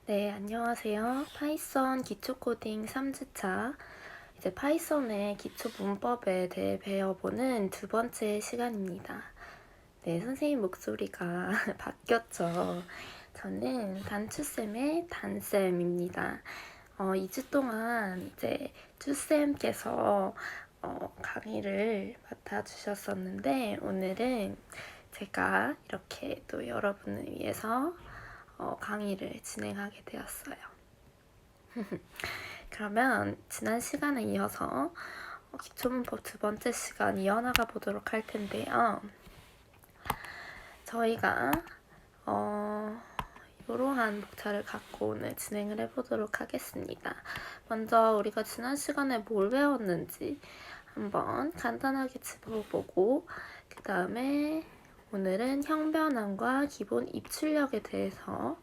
네, 안녕하세요. 파이썬 기초 코딩 3주차. 이제 파이썬의 기초 문법에 대해 배워보는 두 번째 시간입니다. 네, 선생님 목소리가 바뀌었죠. 저는 단추쌤의 단쌤입니다. 2주 동안 이제 추쌤께서 강의를 맡아주셨었는데, 오늘은 제가 이렇게 또 여러분을 위해서 강의를 진행하게 되었어요. 그러면 지난 시간에 이어서 기초문법 두 번째 시간 이어나가 보도록 할 텐데요. 저희가 이러한 목차를 갖고 오늘 진행을 해보도록 하겠습니다. 먼저 우리가 지난 시간에 뭘 배웠는지 한번 간단하게 짚어보고 그 다음에 오늘은 형변환과 기본 입출력에 대해서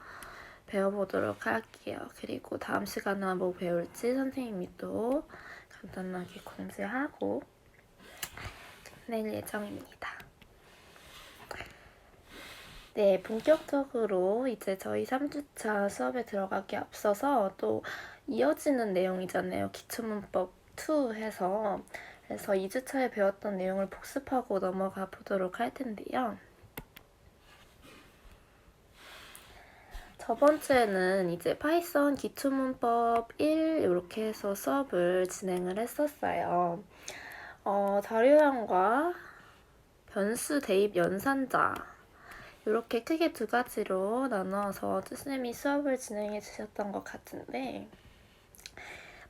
배워보도록 할게요. 그리고 다음 시간에 뭐 배울지 선생님이 또 간단하게 공지하고 끝낼 예정입니다. 네, 본격적으로 이제 저희 3주차 수업에 들어가기 앞서서 또 이어지는 내용이잖아요. 기초문법 2 해서. 그래서 2주차에 배웠던 내용을 복습하고 넘어가 보도록 할 텐데요. 저번 주에는 이제 파이썬 기초문법 1 이렇게 해서 수업을 진행을 했었어요. 자료형과 변수 대입 연산자 이렇게 크게 두 가지로 나눠서 선생님이 수업을 진행해 주셨던 것 같은데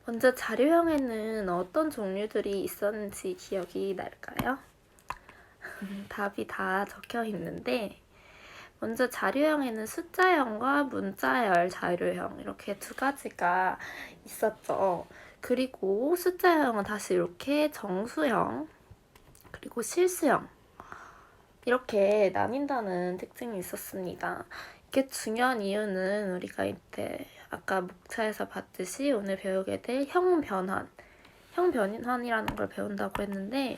먼저 자료형에는 어떤 종류들이 있었는지 기억이 날까요? 답이 다 적혀 있는데 먼저 자료형에는 숫자형과 문자열 자료형 이렇게 두 가지가 있었죠. 그리고 숫자형은 다시 이렇게 정수형 그리고 실수형 이렇게 나뉜다는 특징이 있었습니다. 이게 중요한 이유는 우리가 이때 아까 목차에서 봤듯이 오늘 배우게 될 형변환이라는 걸 배운다고 했는데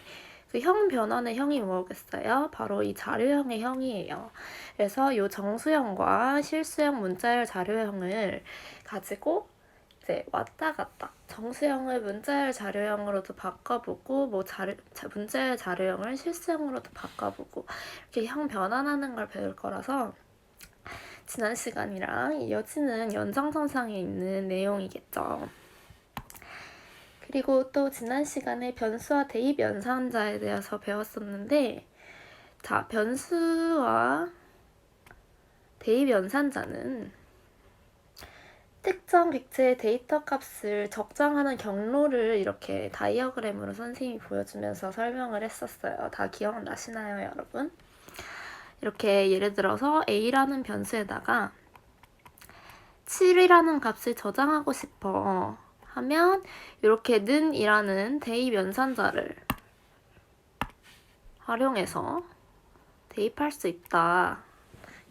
그 형변환의 형이 뭐겠어요? 바로 이 자료형의 형이에요. 그래서 이 정수형과 실수형 문자열 자료형을 가지고 이제 왔다 갔다 정수형을 문자열 자료형으로도 바꿔보고 문자열 자료형을 실수형으로도 바꿔보고 이렇게 형 변환하는 걸 배울 거라서 지난 시간이랑 이어지는 연장선상에 있는 내용이겠죠. 그리고 또 지난 시간에 변수와 대입 연산자에 대해서 배웠었는데 자, 변수와 대입 연산자는 특정 객체의 데이터 값을 적정하는 경로를 이렇게 다이어그램으로 선생님이 보여주면서 설명을 했었어요. 다 기억나시나요, 여러분? 이렇게 예를 들어서 A라는 변수에다가 7이라는 값을 저장하고 싶어 하면 이렇게 는이라는 대입 연산자를 활용해서 대입할 수 있다.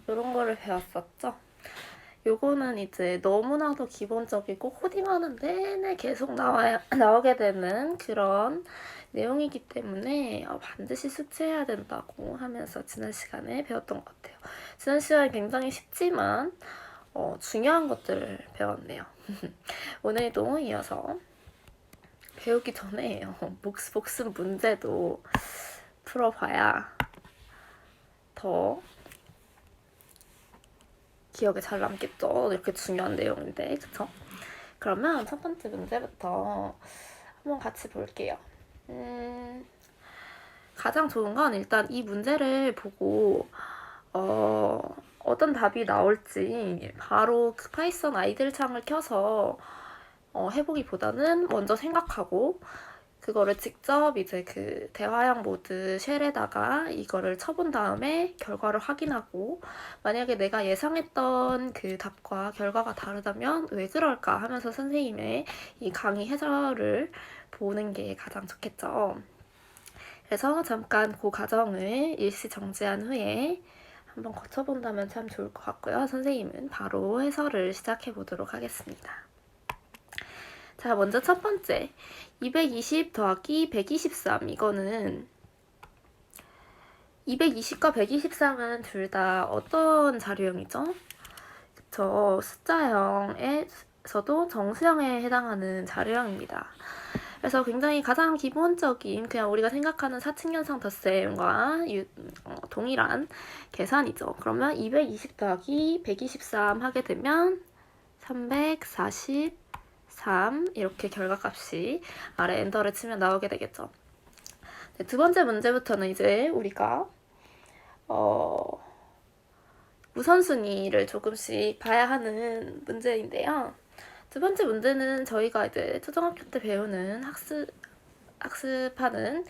이런 거를 배웠었죠. 요거는 이제 너무나도 기본적이고 코딩하는 내내 계속 나오게 되는 그런 내용이기 때문에 반드시 숙지해야 된다고 하면서 지난 시간에 배웠던 것 같아요. 지난 시간에 굉장히 쉽지만 중요한 것들을 배웠네요. 오늘도 이어서 배우기 전에 복습 문제도 풀어봐야 더 기억에 잘 남겠죠. 이렇게 중요한 내용인데, 그쵸? 그러면 첫 번째 문제부터 한번 같이 볼게요. 가장 좋은 건 일단 이 문제를 보고 어떤 답이 나올지 바로 그 파이썬 아이들 창을 켜서 해보기보다는 먼저 생각하고 그거를 직접 이제 그 대화형 모드 쉘에다가 이거를 쳐본 다음에 결과를 확인하고 만약에 내가 예상했던 그 답과 결과가 다르다면 왜 그럴까 하면서 선생님의 이 강의 해설을 보는 게 가장 좋겠죠. 그래서 잠깐 그 과정을 일시 정지한 후에 한번 거쳐본다면 참 좋을 것 같고요. 선생님은 바로 해설을 시작해 보도록 하겠습니다. 자, 먼저 첫 번째 220 더하기 123 이거는 220과 123은 둘 다 어떤 자료형이죠? 저 숫자형에서도 정수형에 해당하는 자료형입니다. 그래서 굉장히 가장 기본적인 그냥 우리가 생각하는 사칙연산 덧셈과 동일한 계산이죠. 그러면 220 더하기 123 하게 되면 343 이렇게 결과값이 아래 엔터를 치면 나오게 되겠죠. 네, 두 번째 문제부터는 이제 우리가 우선순위를 조금씩 봐야 하는 문제인데요. 두 번째 문제는 저희가 이제 초등학교 때 배우는 학습하는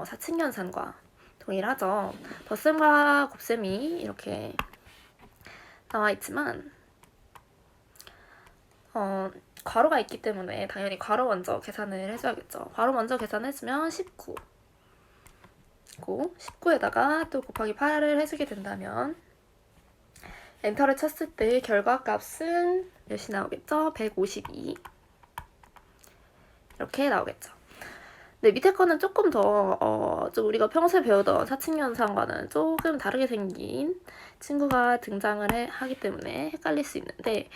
사칙연산과 동일하죠. 덧셈과 곱셈이 이렇게 나와 있지만 괄호가 있기 때문에 당연히 괄호 먼저 계산을 해줘야겠죠. 괄호 먼저 계산해주면 19. 19에다가 또 곱하기 8을 해주게 된다면 엔터를 쳤을 때 결과값은 몇이 나오겠죠? 152 이렇게 나오겠죠. 네, 밑에 거는 조금 더 좀 우리가 평소에 배우던 사칙연산과는 조금 다르게 생긴 친구가 등장을 하기 때문에 헷갈릴 수 있는데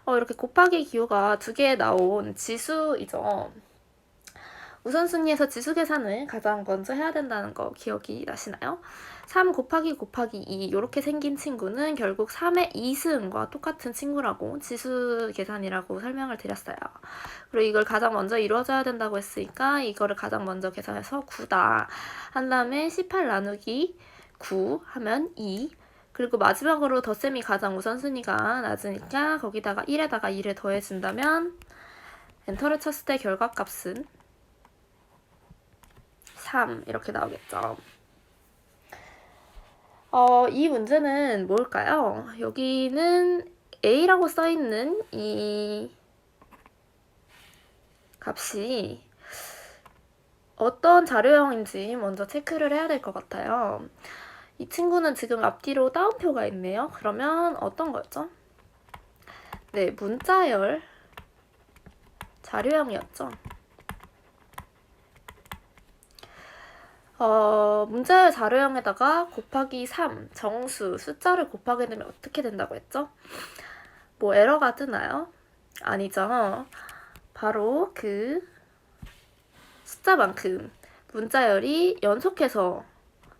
이렇게 곱하기 기호가 2개 나온 지수이죠. 우선순위에서 지수 계산을 가장 먼저 해야 된다는 거 기억이 나시나요? 3 곱하기 2 이렇게 생긴 친구는 결국 3의 2승과 똑같은 친구라고 지수 계산이라고 설명을 드렸어요. 그리고 이걸 가장 먼저 이루어져야 된다고 했으니까 이거를 가장 먼저 계산해서 9다. 한 다음에 18 나누기 9 하면 2. 그리고 마지막으로 덧셈이 가장 우선순위가 낮으니까 거기다가 1에다가 2를 더해준다면 엔터를 쳤을 때 결과값은 3 이렇게 나오겠죠. 이 문제는 뭘까요? 여기는 A라고 써있는 이 값이 어떤 자료형인지 먼저 체크를 해야 될 것 같아요. 이 친구는 지금 앞뒤로 따옴표가 있네요. 그러면 어떤 거였죠? 네, 문자열 자료형이었죠. 문자열 자료형에다가 곱하기 3, 정수, 숫자를 곱하게 되면 어떻게 된다고 했죠? 뭐 에러가 뜨나요? 아니죠. 바로 그 숫자만큼 문자열이 연속해서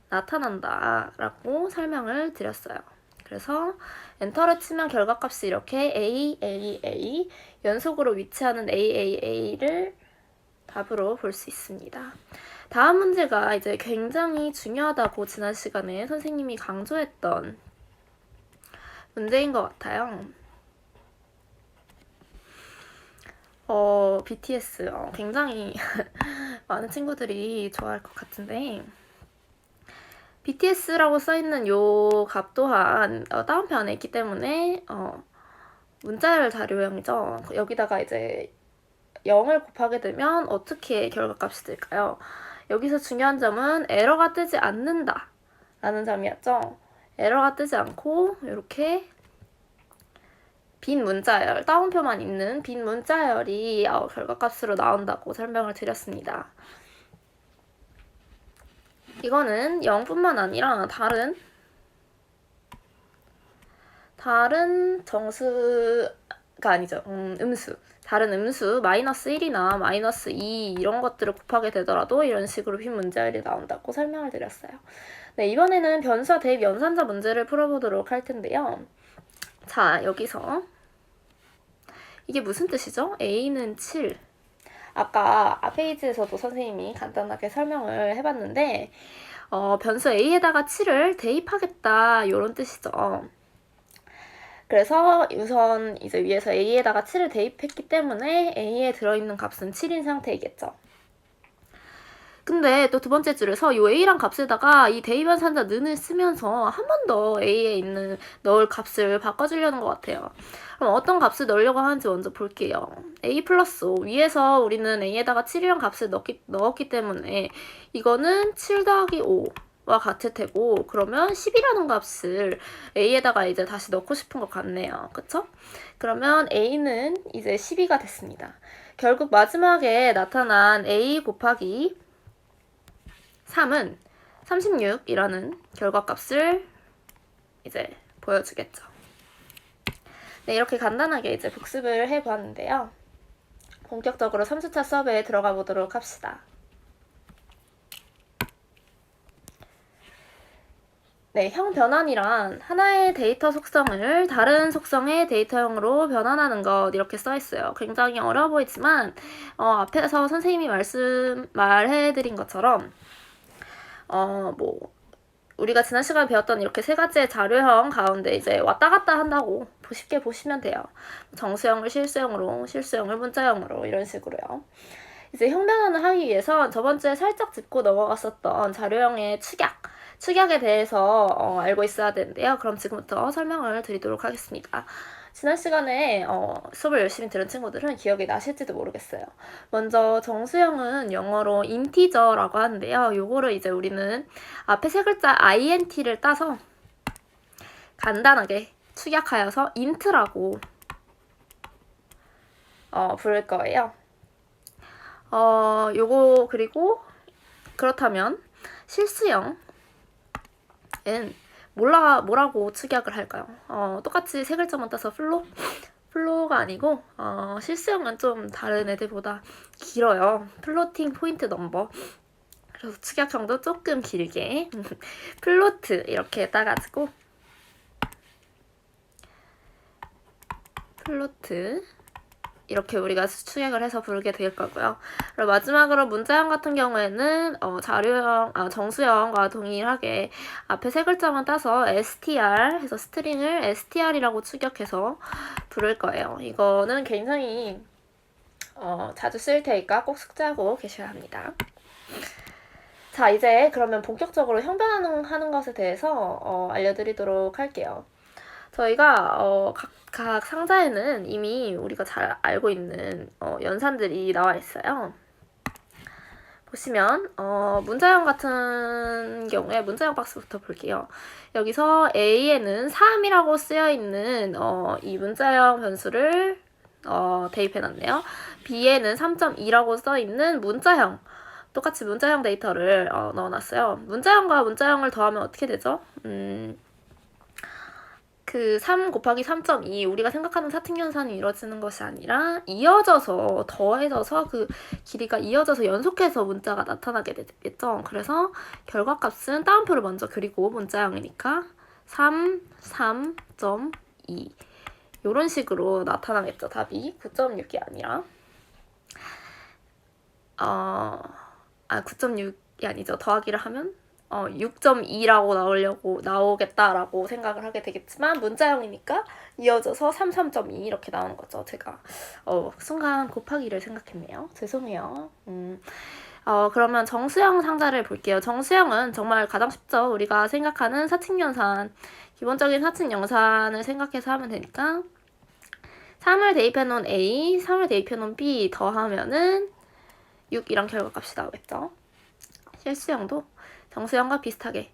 나타난다 라고 설명을 드렸어요. 그래서 엔터를 치면 결과값이 이렇게 A, A, A 연속으로 위치하는 A, A, A를 답으로 볼 수 있습니다. 다음 문제가 이제 굉장히 중요하다고 지난 시간에 선생님이 강조했던 문제인 것 같아요. BTS 굉장히 많은 친구들이 좋아할 것 같은데 BTS라고 써있는 요 값 또한 다운표 안에 있기 때문에 문자열 자료형이죠. 여기다가 이제 0을 곱하게 되면 어떻게 결과값이 될까요? 여기서 중요한 점은 에러가 뜨지 않는다 라는 점이었죠. 에러가 뜨지 않고 이렇게 빈 문자열, 따옴표만 있는 빈 문자열이 결과값으로 나온다고 설명을 드렸습니다. 이거는 0뿐만 아니라 다른 정수가 아니죠. 음수. 다른 음수 마이너스 1이나 마이너스 2 이런 것들을 곱하게 되더라도 이런 식으로 빈 문자열이 나온다고 설명을 드렸어요. 네, 이번에는 변수와 대입 연산자 문제를 풀어보도록 할 텐데요. 자, 여기서 이게 무슨 뜻이죠? A는 7. 아까 페이지에서도 선생님이 간단하게 설명을 해봤는데 변수 A에다가 7을 대입하겠다 이런 뜻이죠. 그래서 우선 이제 위에서 A에다가 7을 대입했기 때문에 A에 들어있는 값은 7인 상태이겠죠. 근데 또 두 번째 줄에서 이 A란 값에다가 이 대입한 산자 는을 쓰면서 한 번 더 A에 있는 넣을 값을 바꿔주려는 것 같아요. 그럼 어떤 값을 넣으려고 하는지 먼저 볼게요. A 플러스 5. 위에서 우리는 A에다가 7이란 값을 넣었기 때문에 이거는 7 더하기 5와 같을 테고 그러면 10이라는 값을 A에다가 이제 다시 넣고 싶은 것 같네요. 그쵸? 그러면 A는 이제 12가 됐습니다. 결국 마지막에 나타난 A 곱하기 3은 36이라는 결과값을 이제 보여주겠죠. 네, 이렇게 간단하게 이제 복습을 해보았는데요. 본격적으로 3주차 수업에 들어가 보도록 합시다. 네, 형 변환이란 하나의 데이터 속성을 다른 속성의 데이터형으로 변환하는 것, 이렇게 써있어요. 굉장히 어려워 보이지만 앞에서 선생님이 말해드린 것처럼 우리가 지난 시간에 배웠던 이렇게 세 가지의 자료형 가운데 이제 왔다 갔다 한다고 쉽게 보시면 돼요. 정수형을 실수형으로, 실수형을 문자형으로, 이런 식으로요. 이제 형 변환을 하기 위해선 저번 주에 살짝 짚고 넘어갔었던 자료형의 축약에 대해서 알고 있어야 되는데요. 그럼 지금부터 설명을 드리도록 하겠습니다. 지난 시간에 수업을 열심히 들은 친구들은 기억이 나실지도 모르겠어요. 먼저 정수형은 영어로 인티저라고 하는데요. 요거를 이제 우리는 앞에 세 글자 int를 따서 간단하게 축약하여서 int라고 부를 거예요. 요거 그리고 그렇다면 실수형은 뭐라고 축약을 할까요? 똑같이 세 글자만 따서 플로가 아니고 실수형은 좀 다른 애들보다 길어요. 플로팅 포인트 넘버. 그래서 축약형도 조금 길게 플로트 이렇게 따가지고 플로트 이렇게 우리가 축약을 해서 부르게 될 거고요. 그리고 마지막으로 문자형 같은 경우에는 정수형과 동일하게 앞에 세 글자만 따서 str 해서 스트링을 str이라고 축약해서 부를 거예요. 이거는 굉장히 자주 쓸 테니까 꼭 숙지하고 계셔야 합니다. 자, 이제 그러면 본격적으로 형 변환하는 것에 대해서 알려드리도록 할게요. 저희가 각 상자에는 이미 우리가 잘 알고 있는 연산들이 나와 있어요. 보시면 문자형 같은 경우에 문자형 박스부터 볼게요. 여기서 A에는 3이라고 쓰여있는 이 문자형 변수를 대입해놨네요. B에는 3.2라고 써있는 문자형, 똑같이 문자형 데이터를 넣어놨어요. 문자형과 문자형을 더하면 어떻게 되죠? 그 3 곱하기 3.2 우리가 생각하는 사칙연산이 이루어지는 것이 아니라 이어져서 더해져서 그 길이가 이어져서 연속해서 문자가 나타나게 되겠죠. 그래서 결과값은 따옴표를 먼저 그리고 문자형이니까 3, 3.2 이런 식으로 나타나겠죠. 답이 9.6이 아니라 9.6이 아니죠. 더하기를 하면 6.2라고 나오겠다라고 생각을 하게 되겠지만 문자형이니까 이어져서 3.2 이렇게 나오는 거죠. 제가 순간 곱하기를 생각했네요. 죄송해요. 그러면 정수형 상자를 볼게요. 정수형은 정말 가장 쉽죠. 우리가 생각하는 사칙연산, 기본적인 사칙연산을 생각해서 하면 되니까 3을 대입해놓은 A, 3을 대입해놓은 B 더하면은 6이란 결과값이 나오겠죠. 실수형도 정수형과 비슷하게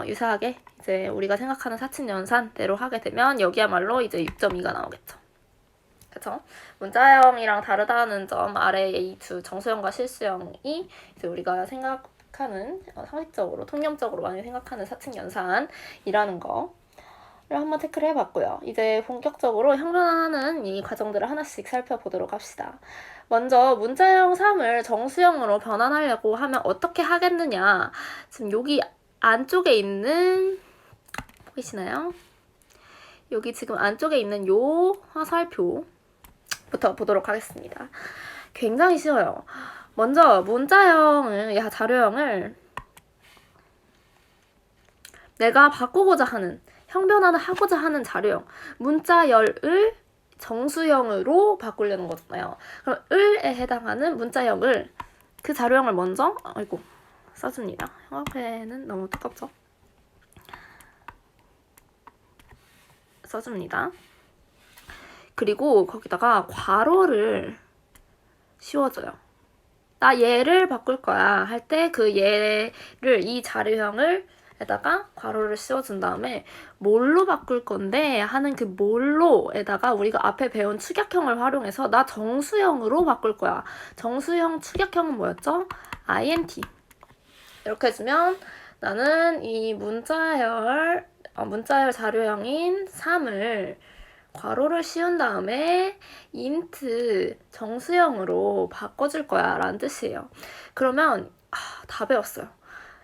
유사하게 이제 우리가 생각하는 사칙연산대로 하게 되면 여기야말로 이제 6.2가 나오겠죠. 그쵸? 문자형이랑 다르다는 점 아래 이 두 정수형과 실수형이 이제 우리가 생각하는 상식적으로 통념적으로 많이 생각하는 사칙연산이라는 거를 한번 체크를 해봤고요. 이제 본격적으로 형 변환하는 이 과정들을 하나씩 살펴보도록 합시다. 먼저 문자형 3을 정수형으로 변환하려고 하면 어떻게 하겠느냐. 지금 여기 안쪽에 있는 보이시나요? 여기 지금 안쪽에 있는 요 화살표부터 보도록 하겠습니다. 굉장히 쉬워요. 먼저 자료형을 내가 바꾸고자 하는, 형 변환을 하고자 하는 자료형 문자열을 정수형으로 바꾸려는 거잖아요. 그럼 을에 해당하는 문자형을 그 자료형을 먼저 써줍니다. 형 앞에는 너무 두껍죠? 써줍니다. 그리고 거기다가 괄호를 씌워줘요. 나 얘를 바꿀 거야 할 때 그 얘를 이 자료형을 에다가 괄호를 씌워준 다음에 뭘로 바꿀 건데 하는 그 뭘로에다가 우리가 앞에 배운 축약형을 활용해서 나 정수형으로 바꿀 거야. 정수형 축약형은 뭐였죠? int. 이렇게 해주면 나는 이 문자열 자료형인 3을 괄호를 씌운 다음에 int 정수형으로 바꿔줄 거야 라는 뜻이에요. 그러면 다 배웠어요.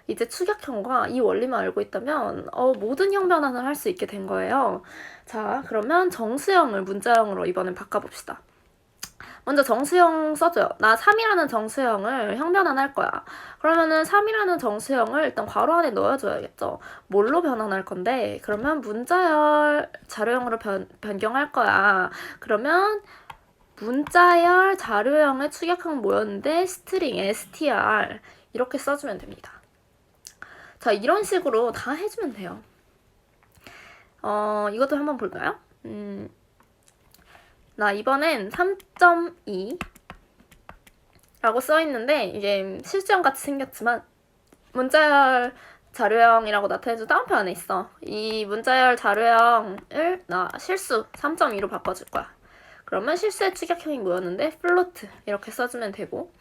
이제 축약형과 이 원리만 알고 있다면 모든 형 변환을 할 수 있게 된 거예요. 자, 그러면 정수형을 문자형으로 이번엔 바꿔봅시다. 먼저 정수형 써줘요. 나 3이라는 정수형을 형 변환할 거야. 그러면은 3이라는 정수형을 일단 괄호 안에 넣어줘야겠죠. 뭘로 변환할 건데? 그러면 문자열 자료형으로 변경할 거야. 그러면 문자열 자료형의 축약형 뭐였는데 스트링 str 이렇게 써주면 됩니다. 자, 이런 식으로 다 해주면 돼요. 이것도 한번 볼까요? 나 이번엔 3.2 라고 써있는데 이게 실수형 같이 생겼지만 문자열 자료형이라고 나타내줘 다운표 안에 있어. 이 문자열 자료형을 나 실수 3.2로 바꿔줄 거야. 그러면 실수의 축약형이 뭐였는데 플로트 이렇게 써주면 되고,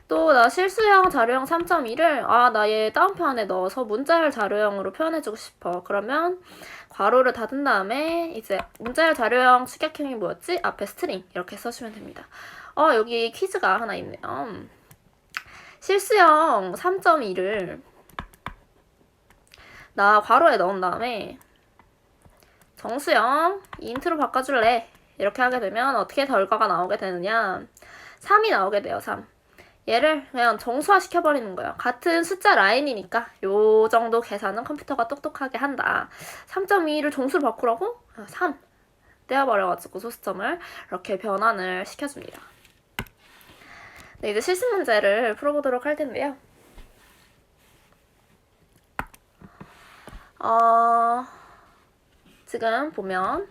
또 나 실수형 자료형 3.2를 나 얘 다운표 안에 넣어서 문자열 자료형으로 표현해주고 싶어. 그러면 괄호를 닫은 다음에 이제 문자열 자료형 축약형이 뭐였지? 앞에 스트링 이렇게 써주면 됩니다. 여기 퀴즈가 하나 있네요. 실수형 3.2를 나 괄호에 넣은 다음에 정수형 인트로 바꿔줄래? 이렇게 하게 되면 어떻게 결과가 나오게 되느냐? 3이 나오게 돼요. 3. 얘를 그냥 정수화 시켜버리는 거예요. 같은 숫자 라인이니까 요 정도 계산은 컴퓨터가 똑똑하게 한다. 3.2를 정수로 바꾸라고? 3 떼어버려가지고 소수점을 이렇게 변환을 시켜줍니다. 네, 이제 실습 문제를 풀어보도록 할 텐데요. 지금 보면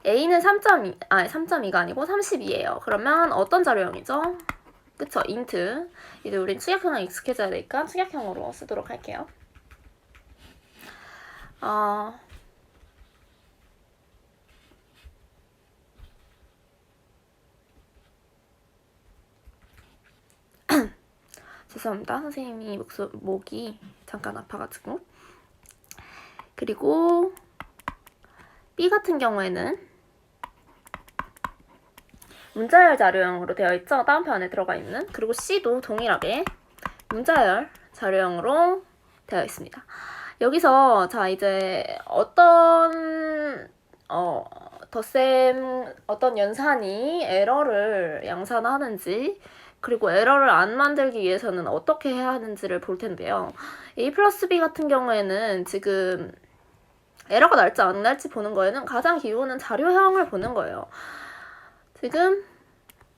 A는 3.2가 아니고 32예요. 그러면 어떤 자료형이죠? 그쵸, int. 이제 우린 축약형에 익숙해져야 되니까 축약형으로 쓰도록 할게요. 죄송합니다. 선생님이 목이 잠깐 아파가지고. 그리고 B 같은 경우에는 문자열 자료형으로 되어 있죠. 다운표 안에 들어가 있는. 그리고 C도 동일하게 문자열 자료형으로 되어 있습니다. 여기서 자 이제 어떤 덧셈 어떤 연산이 에러를 양산하는지, 그리고 에러를 안 만들기 위해서는 어떻게 해야 하는지를 볼 텐데요. A 플러스 B 같은 경우에는 지금 에러가 날지 안 날지 보는 거에는 가장 기본은 자료형을 보는 거예요. 지금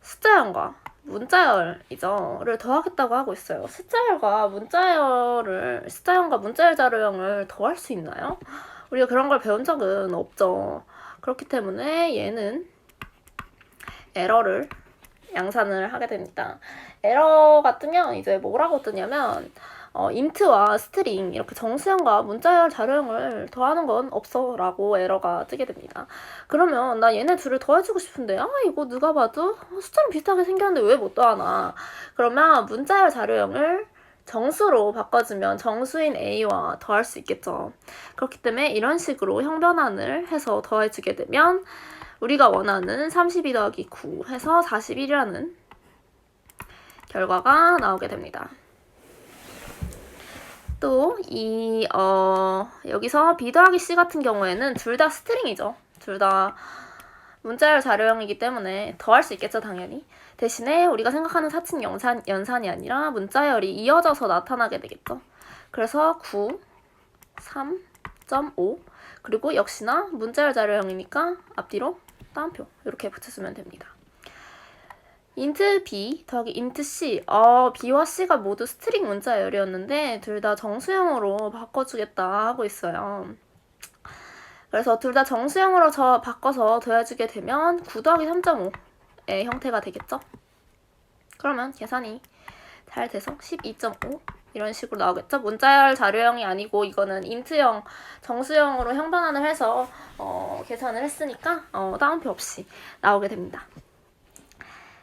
숫자형과 문자열이죠.를 더하겠다고 하고 있어요. 숫자형과 문자열 자료형을 더할 수 있나요? 우리가 그런 걸 배운 적은 없죠. 그렇기 때문에 얘는 에러를 양산을 하게 됩니다. 에러가 뜨면 이제 뭐라고 뜨냐면 int와 string 이렇게 정수형과 문자열 자료형을 더하는 건 없어 라고 에러가 뜨게 됩니다. 그러면 나 얘네 둘을 더해주고 싶은데 이거 누가 봐도 숫자랑 비슷하게 생겼는데 왜 못 더하나? 그러면 문자열 자료형을 정수로 바꿔주면 정수인 A와 더할 수 있겠죠. 그렇기 때문에 이런 식으로 형 변환을 해서 더해주게 되면 우리가 원하는 32 더하기 9 해서 41이라는 결과가 나오게 됩니다. 또 여기서 B 더하기 C 같은 경우에는 둘 다 스트링이죠. 둘 다 문자열 자료형이기 때문에 더할 수 있겠죠, 당연히. 대신에 우리가 생각하는 사칭 연산이 아니라 문자열이 이어져서 나타나게 되겠죠. 그래서 9, 3.5 그리고 역시나 문자열 자료형이니까 앞뒤로 따옴표 이렇게 붙여주면 됩니다. int b 더하기 int c b와 c가 모두 스트링 문자열이었는데 둘 다 정수형으로 바꿔주겠다 하고 있어요. 그래서 둘 다 정수형으로 바꿔서 더해주게 되면 9 더하기 3.5의 형태가 되겠죠. 그러면 계산이 잘 돼서 12.5 이런 식으로 나오겠죠. 문자열 자료형이 아니고 이거는 int형 정수형으로 형 변환을 해서 계산을 했으니까 따옴표 없이 나오게 됩니다.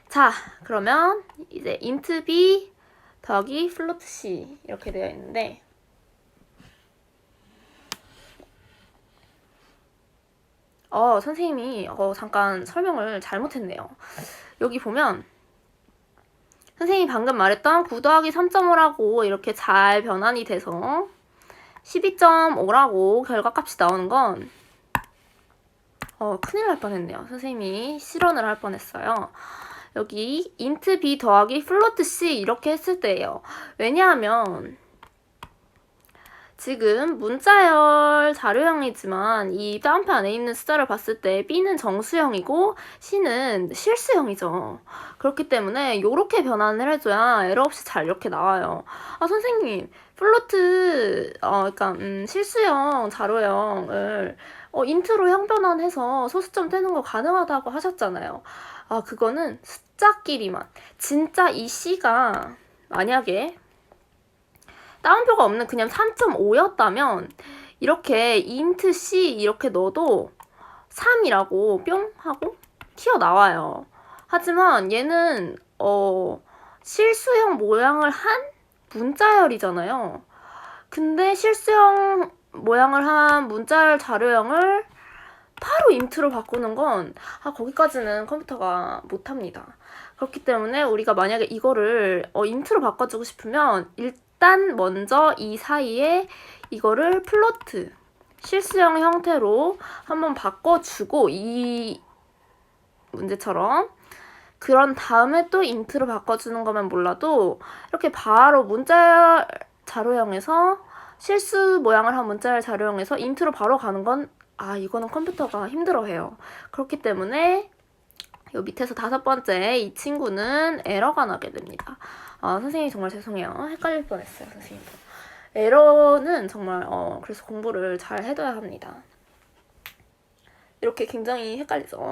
자, 그러면 이제 int b 더하기 float c 이렇게 되어 있는데 선생님이 잠깐 설명을 잘못했네요. 여기 보면 선생님이 방금 말했던 9 더하기 3.5라고 이렇게 잘 변환이 돼서 12.5라고 결과값이 나오는 건 큰일 날 뻔했네요. 선생님이 실언을 할 뻔했어요. 여기 int b 더하기 플로트 c 이렇게 했을 때예요. 왜냐하면 지금 문자열 자료형이지만 이 다운표 안에 있는 숫자를 봤을 때 B는 정수형이고 C는 실수형이죠. 그렇기 때문에 이렇게 변환을 해줘야 에러 없이 잘 이렇게 나와요. 선생님 플로트 그러니까 실수형 자료형을 인트로 형변환해서 소수점 떼는 거 가능하다고 하셨잖아요. 그거는 숫자끼리만. 진짜 이 C가 만약에 다운표가 없는 그냥 3.5였다면 이렇게 int c 이렇게 넣어도 3이라고 뿅 하고 튀어나와요. 하지만 얘는 실수형 모양을 한 문자열이잖아요. 근데 실수형 모양을 한 문자열 자료형을 바로 int로 바꾸는 건 거기까지는 컴퓨터가 못합니다. 그렇기 때문에 우리가 만약에 이거를 int로 바꿔주고 싶으면 일단 먼저 이 사이에 이거를 플로트 실수형 형태로 한번 바꿔주고 이 문제처럼 그런 다음에 또 int로 바꿔주는 거면 몰라도 이렇게 바로 문자 자료형에서 실수 모양을 한 문자 자료형에서 int로 바로 가는 건 이거는 컴퓨터가 힘들어해요. 그렇기 때문에 요 밑에서 5번째 이 친구는 에러가 나게 됩니다. 선생님이 정말 죄송해요. 헷갈릴 뻔했어요, 선생님도. 에러는 정말 그래서 공부를 잘 해둬야 합니다. 이렇게 굉장히 헷갈리죠.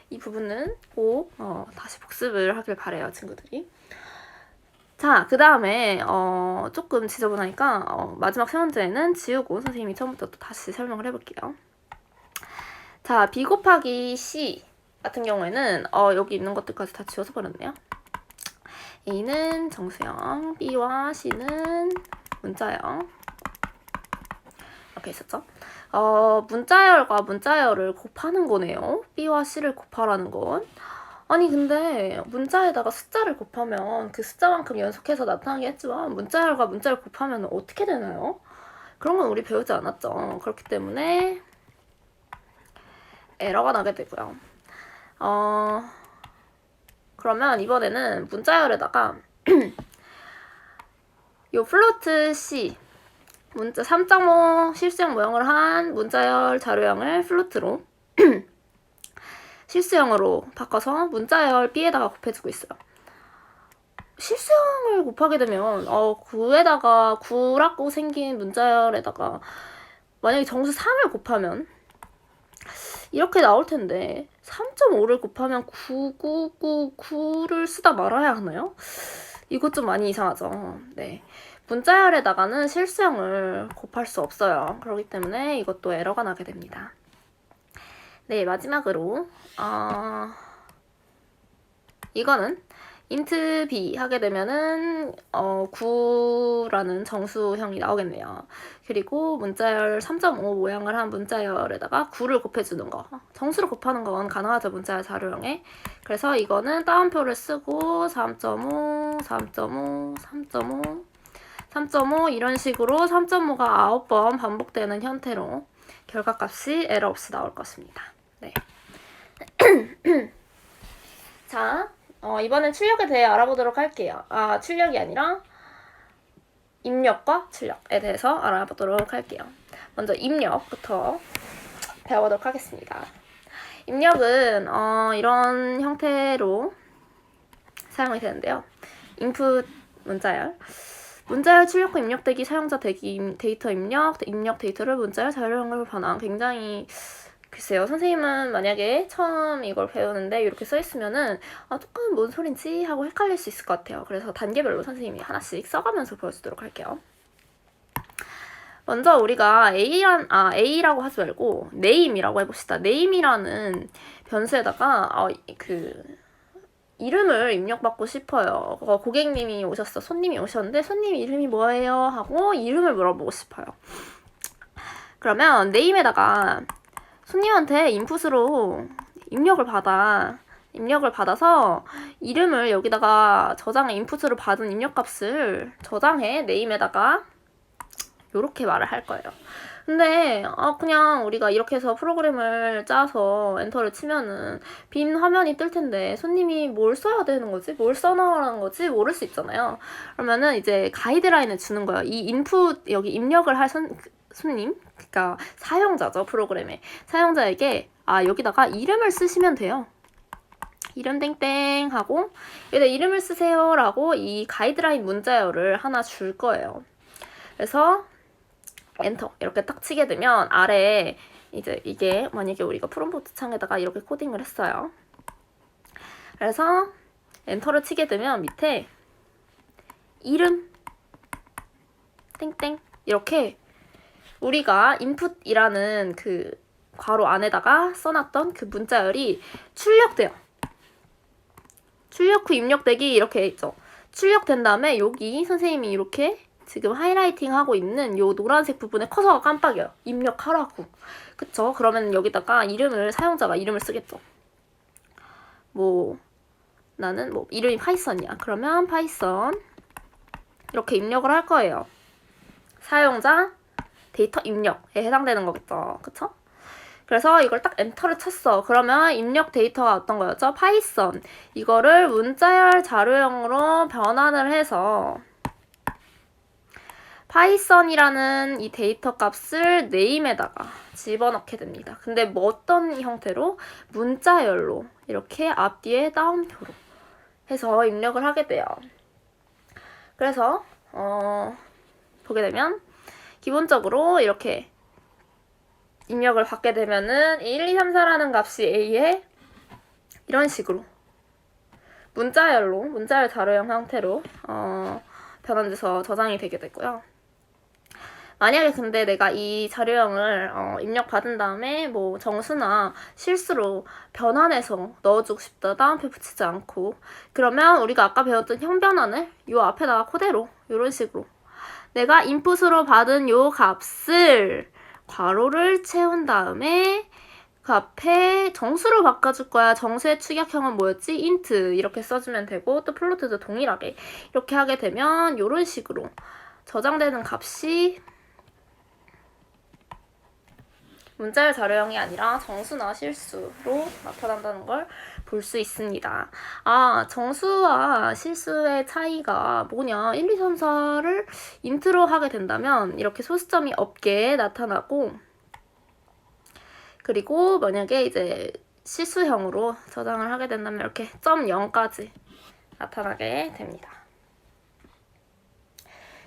이 부분은 꼭 다시 복습을 하길 바래요, 친구들이. 자, 그 다음에 조금 지저분하니까 마지막 세 문제는 지우고 선생님이 처음부터 또 다시 설명을 해볼게요. 자, B 곱하기 C 같은 경우에는 여기 있는 것들까지 다 지워서 버렸네요. A는 정수형, B와 C는 문자형 이렇게 있었죠. 문자열과 문자열을 곱하는 거네요. B와 C를 곱하라는 건. 아니 근데 문자에다가 숫자를 곱하면 그 숫자만큼 연속해서 나타나게 했지만 문자열과 문자를 곱하면 어떻게 되나요? 그런 건 우리 배우지 않았죠. 그렇기 때문에 에러가 나게 되고요. 그러면 이번에는 문자열에다가 요 플로트 C 문자 3.5 실수형 모형을 한 문자열 자료형을 플로트로 실수형으로 바꿔서 문자열 B에다가 곱해주고 있어요. 실수형을 곱하게 되면 9에다가 9라고 생긴 문자열에다가 만약에 정수 3을 곱하면 이렇게 나올 텐데 3.5를 곱하면 9999를 쓰다 말아야 하나요? 이것 좀 많이 이상하죠. 네. 문자열에다가는 실수형을 곱할 수 없어요. 그렇기 때문에 이것도 에러가 나게 됩니다. 네, 마지막으로 이거는 int b 하게 되면은 9라는 정수형이 나오겠네요. 그리고 문자열 3.5 모양을 한 문자열에다가 9를 곱해주는 거. 정수를 곱하는 건 가능하죠, 문자열 자료형에. 그래서 이거는 따옴표를 쓰고 3.5, 3.5, 3.5, 3.5 이런 식으로 3.5가 9번 반복되는 형태로 결과값이 에러 없이 나올 것입니다. 네. 자, 이번엔 출력에 대해 알아보도록 할게요. 출력이 아니라 입력과 출력에 대해서 알아보도록 할게요. 먼저 입력부터 배워보도록 하겠습니다. 입력은 이런 형태로 사용이 되는데요. input 문자열, 문자열 출력 후 입력되기, 사용자 대기, 데이터 입력, 입력 데이터를 문자열 자료형으로 변환. 굉장히 글쎄요, 선생님은 만약에 처음 이걸 배우는데 이렇게 써있으면은 조금 뭔 소린지 하고 헷갈릴 수 있을 것 같아요. 그래서 단계별로 선생님이 하나씩 써가면서 보여주도록 할게요. 먼저 우리가 A라고 하지 말고 name이라고 해봅시다. name이라는 변수에다가 이름을 입력받고 싶어요. 고객님이 오셨어. 손님이 오셨는데 손님 이름이 뭐예요? 하고 이름을 물어보고 싶어요. 그러면 name에다가 손님한테 인풋으로 입력을 받아서 이름을 여기다가 저장해, 인풋으로 받은 입력값을 저장해, 네임에다가 요렇게 말을 할 거예요. 근데 그냥 우리가 이렇게 해서 프로그램을 짜서 엔터를 치면은 빈 화면이 뜰 텐데 손님이 뭘 써야 되는 거지? 뭘 써나가는 거지? 모를 수 있잖아요. 그러면은 이제 가이드라인을 주는 거예요. 이 인풋 여기 입력을 할 손님, 그러니까 사용자죠, 프로그램에. 사용자에게 여기다가 이름을 쓰시면 돼요. 이름 땡땡 하고 여기다 이름을 쓰세요 라고 이 가이드라인 문자열을 하나 줄 거예요. 그래서 엔터 이렇게 딱 치게 되면 아래에 이제 이게 만약에 우리가 프롬프트 창에다가 이렇게 코딩을 했어요. 그래서 엔터를 치게 되면 밑에 이름 땡땡 이렇게 우리가 인풋이라는 그 괄호 안에다가 써놨던 그 문자열이 출력돼요. 출력 후 입력되기 이렇게 있죠. 출력된 다음에 여기 선생님이 이렇게 지금 하이라이팅 하고 있는 요 노란색 부분에 커서가 깜빡여요. 입력하라고. 그쵸? 그러면 여기다가 사용자가 이름을 쓰겠죠. 나는 이름이 파이썬이야. 그러면 파이썬 이렇게 입력을 할 거예요. 사용자 데이터 입력에 해당되는 거겠죠. 그쵸? 그래서 이걸 딱 엔터를 쳤어. 그러면 입력 데이터가 어떤 거였죠? 파이썬. 이거를 문자열 자료형으로 변환을 해서 파이썬이라는 이 데이터 값을 네임에다가 집어넣게 됩니다. 근데 어떤 형태로? 문자열로 이렇게 앞뒤에 따옴표로 해서 입력을 하게 돼요. 그래서 보게 되면 기본적으로 이렇게 입력을 받게 되면은 1, 2, 3, 4라는 값이 A에 이런 식으로 문자열 자료형 형태로 변환돼서 저장이 되게 되고요. 만약에 근데 내가 이 자료형을 입력받은 다음에 정수나 실수로 변환해서 넣어주고 싶다. 따옴표 붙이지 않고. 그러면 우리가 아까 배웠던 형 변환을 요 앞에다가 그대로 이런 식으로 내가 인풋으로 받은 요 값을 괄호를 채운 다음에 그 앞에 정수로 바꿔줄 거야. 정수의 축약형은 뭐였지? 인트 이렇게 써주면 되고 또 플로트도 동일하게 이렇게 하게 되면 이런 식으로 저장되는 값이 문자열 자료형이 아니라 정수나 실수로 나타난다는 걸 볼 수 있습니다. 정수와 실수의 차이가 뭐냐? 1, 2, 3, 4를 인트로 하게 된다면 이렇게 소수점이 없게 나타나고 그리고 만약에 이제 실수형으로 저장을 하게 된다면 이렇게 0까지 나타나게 됩니다.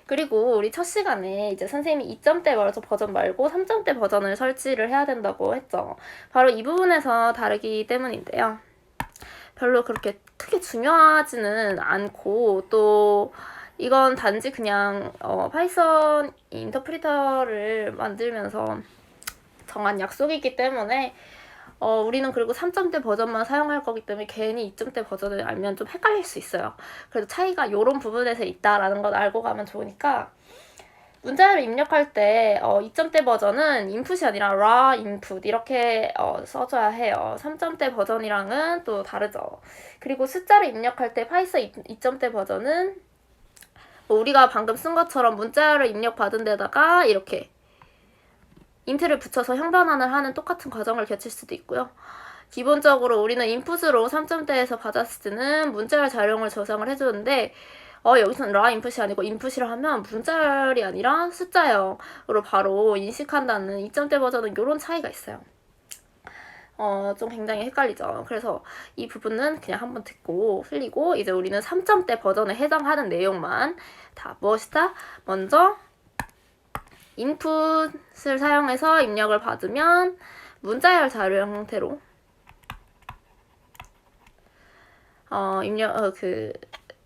그리고 우리 첫 시간에 이제 선생님이 2점대 버전 말고 3점대 버전을 설치를 해야 된다고 했죠. 바로 이 부분에서 다르기 때문인데요. 별로 그렇게 크게 중요하지는 않고 또 이건 단지 그냥 파이썬 인터프리터를 만들면서 정한 약속이기 때문에 우리는 그리고 3점대 버전만 사용할 거기 때문에 괜히 2점대 버전을 알면 좀 헷갈릴 수 있어요. 그래도 차이가 이런 부분에서 있다라는 걸 알고 가면 좋으니까 문자열을 입력할 때 2점대 버전은 인풋이 아니라 raw input 이렇게 써줘야 해요. 3점대 버전이랑은 또 다르죠. 그리고 숫자를 입력할 때 파이썬 2점대 버전은 우리가 방금 쓴 것처럼 문자열을 입력받은 데다가 이렇게 인트를 붙여서 형 변환을 하는 똑같은 과정을 거칠 수도 있고요. 기본적으로 우리는 인풋으로 3점대에서 받았을 때는 문자열 자료형을 저장을 해주는데 여기서는 raw 인풋이 아니고 인풋이라 하면 문자열이 아니라 숫자형으로 바로 인식한다는 2점대 버전은 이런 차이가 있어요. 좀 굉장히 헷갈리죠. 그래서 이 부분은 그냥 한번 듣고 흘리고 이제 우리는 3점대 버전에 해당하는 내용만 다 무엇이다? 먼저 인풋을 사용해서 입력을 받으면 문자열 자료형 형태로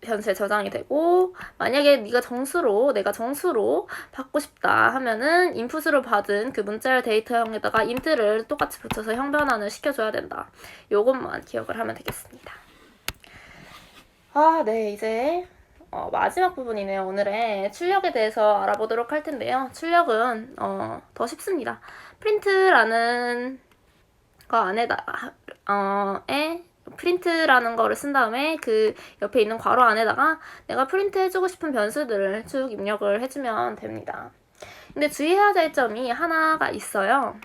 변수에 저장이 되고 만약에 내가 정수로 받고 싶다 하면은 인풋으로 받은 그 문자열 데이터형에다가 인트를 똑같이 붙여서 형 변환을 시켜줘야 된다. 요것만 기억을 하면 되겠습니다. 네, 이제 마지막 부분이네요. 오늘의 출력에 대해서 알아보도록 할 텐데요. 출력은 더 쉽습니다. 프린트라는 안에다 프린트라는 거를 쓴 다음에 그 옆에 있는 괄호 안에다가 내가 프린트 해주고 싶은 변수들을 쭉 입력을 해주면 됩니다. 근데 주의해야 될 점이 하나가 있어요.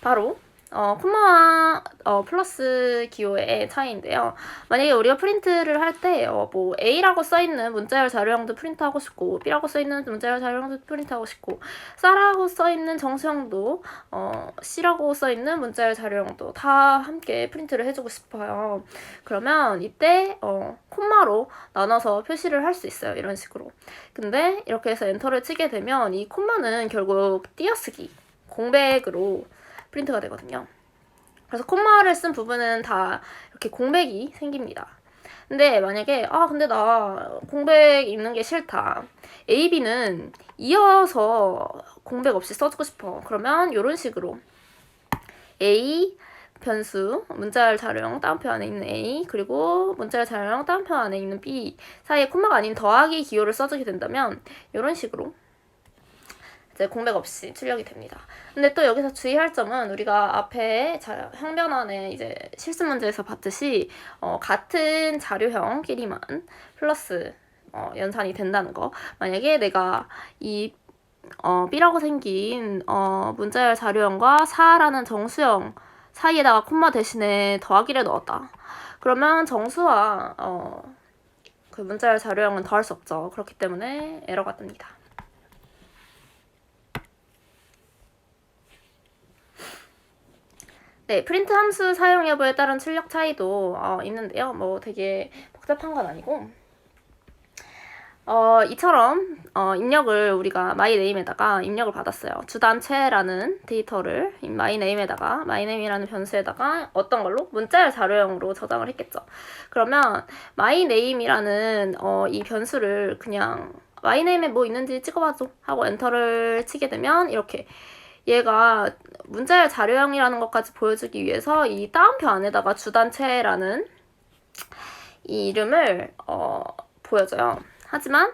바로 콤마와 플러스 기호의 차이인데요. 만약에 우리가 프린트를 할 때 뭐 A라고 써있는 문자열 자료형도 프린트하고 싶고 B라고 써있는 문자열 자료형도 프린트하고 싶고 C라고 써있는 정수형도 C라고 써있는 문자열 자료형도 다 함께 프린트를 해주고 싶어요. 그러면 이때 콤마로 나눠서 표시를 할 수 있어요. 이런 식으로. 근데 이렇게 해서 엔터를 치게 되면 이 콤마는 결국 띄어쓰기, 공백으로 프린트가 되거든요. 그래서 콤마를 쓴 부분은 다 이렇게 공백이 생깁니다. 근데 만약에 근데 나 공백 있는 게 싫다. A, B는 이어서 공백 없이 써주고 싶어. 그러면 이런 식으로 A 변수 문자열 자료형 따옴표 안에 있는 A 그리고 문자열 자료형 따옴표 안에 있는 B 사이에 콤마가 아닌 더하기 기호를 써주게 된다면 이런 식으로 이제 공백 없이 출력이 됩니다. 근데 또 여기서 주의할 점은 우리가 앞에 형변안에 이제 실습 문제에서 봤듯이 같은 자료형끼리만 플러스 연산이 된다는 거. 만약에 내가 이 B라고 생긴 문자열 자료형과 4라는 정수형 사이에다가 콤마 대신에 더하기를 넣었다. 그러면 정수와 그 문자열 자료형은 더할 수 없죠. 그렇기 때문에 에러가 뜹니다. 네, 프린트 함수 사용 여부에 따른 출력 차이도 있는데요. 뭐 되게 복잡한 건 아니고 이처럼 입력을 우리가 myName에다가 입력을 받았어요. 주단체라는 데이터를 myName에다가 myName이라는 변수에다가 어떤 걸로? 문자열 자료형으로 저장을 했겠죠. 그러면 myName이라는 이 변수를 그냥 myName에 뭐 있는지 찍어봐줘 하고 엔터를 치게 되면 이렇게 얘가 문자열 자료형이라는 것까지 보여주기 위해서 이 따옴표 안에다가 주단체라는 이 이름을 보여줘요. 하지만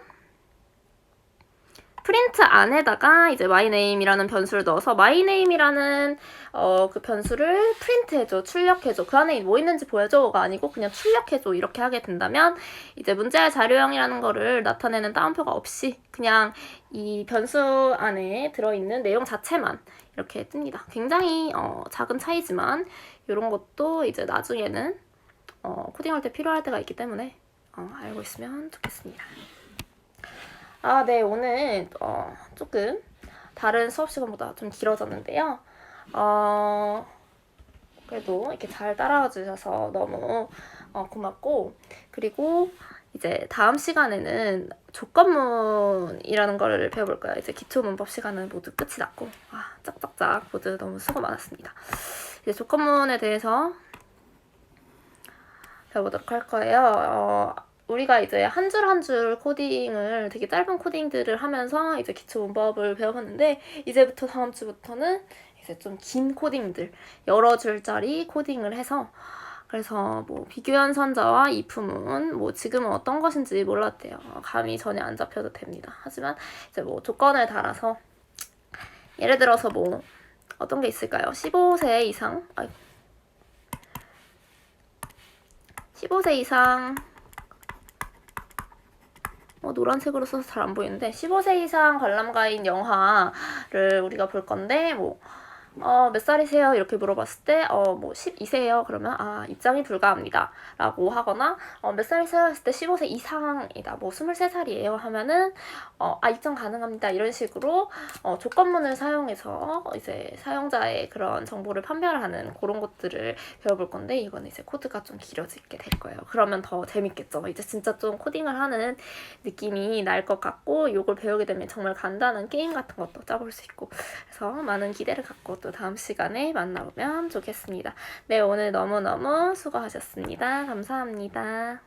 프린트 안에다가 이제 myName이라는 변수를 넣어서 myName이라는 그 변수를 프린트해줘, 출력해줘, 그 안에 뭐 있는지 보여줘가 아니고 그냥 출력해줘 이렇게 하게 된다면 이제 문자열 자료형이라는 거를 나타내는 따옴표가 없이 그냥 이 변수 안에 들어있는 내용 자체만 이렇게 뜹니다. 굉장히 작은 차이지만 이런 것도 이제 나중에는 코딩할 때 필요할 때가 있기 때문에 알고 있으면 좋겠습니다. 네, 오늘 조금 다른 수업 시간보다 좀 길어졌는데요. 그래도 이렇게 잘 따라와 주셔서 너무 고맙고, 그리고 이제 다음 시간에는 조건문이라는 거를 배워볼 거예요. 이제 기초문법 시간은 모두 끝이 났고, 짝짝짝 모두 너무 수고 많았습니다. 이제 조건문에 대해서 배워보도록 할 거예요. 우리가 이제 한 줄 한 줄 코딩을 되게 짧은 코딩들을 하면서 이제 기초 문법을 배워봤는데 이제부터 다음 주부터는 이제 좀 긴 코딩들 여러 줄짜리 코딩을 해서 그래서 뭐 비교연선자와 if문 뭐 지금은 어떤 것인지 몰랐대요. 감이 전혀 안 잡혀도 됩니다. 하지만 이제 뭐 조건을 달아서 예를 들어서 뭐 어떤 게 있을까요? 15세 이상 15세 이상 노란색으로 써서 잘 안 보이는데 15세 이상 관람가인 영화를 우리가 볼 건데 뭐 몇 살이세요? 이렇게 물어봤을 때 뭐 12세예요. 그러면 입장이 불가합니다. 라고 하거나 몇 살이세요? 했을 때 15세 이상이다. 뭐 23살이에요. 하면은 입장 가능합니다. 이런 식으로 조건문을 사용해서 이제 사용자의 그런 정보를 판별하는 그런 것들을 배워볼 건데 이거는 이제 코드가 좀 길어지게 될 거예요. 그러면 더 재밌겠죠. 이제 진짜 좀 코딩을 하는 느낌이 날 것 같고 이걸 배우게 되면 정말 간단한 게임 같은 것도 짜볼 수 있고 그래서 많은 기대를 갖고 또 다음 시간에 만나보면 좋겠습니다. 네, 오늘 너무너무 수고하셨습니다. 감사합니다.